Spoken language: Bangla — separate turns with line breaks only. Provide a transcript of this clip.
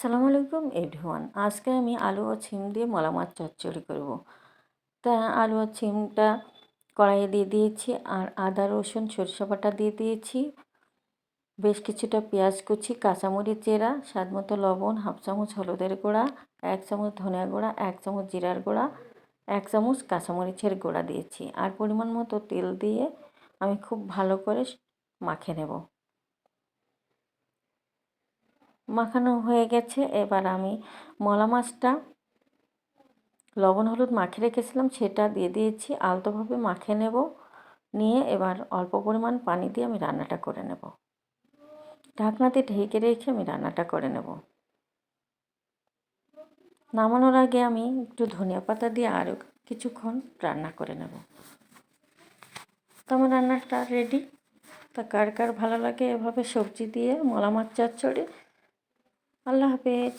আসসালামু আলাইকুম এভরিওয়ান। আজকে আমি আলু ও সিম দিয়ে মলা মাছ চচ্চড়ি করব। তা আলু আর সিমটা কড়াইয়ে দিয়ে দিয়েছি, আর আদা রসুন সরিষা বাটা দিয়ে দিয়েছি, বেশ কিছুটা পেঁয়াজ কুচি, কাঁচামরিচ চেরা, স্বাদ মতো লবণ, হাফ চামচ হলুদের গুঁড়া, 1 চামচ ধনিয়া গুঁড়া, 1 চামচ জিরার গুঁড়া, 1 চামচ কাঁচামরিচের গুঁড়া দিয়েছি, আর পরিমাণ মতো তেল দিয়ে আমি খুব ভালো করে মাখে নেব। মাখানো হয়ে গেছে। এবার আমি মলা মাছটা লবণ হলুদ মাখিয়ে রেখেছিলাম সেটা দিয়ে দিয়েছি, আলতোভাবে মাখিয়ে নেব। নিয়ে এবার অল্প পরিমাণ পানি দিয়ে আমি রান্নাটা করে নেব। ঢাকনাতে ঢেকে রেখে আমি রান্নাটা করে নেব। নামানোর আগে আমি একটু ধনিয়া পাতা দিয়ে আরও কিছুক্ষণ রান্না করে নেব। তো আমার রান্নাটা রেডি। তা কার কার ভালো লাগে এভাবে সবজি দিয়ে মলা মাছ চচ্চড়ি? আল্লাহ হাফেজ।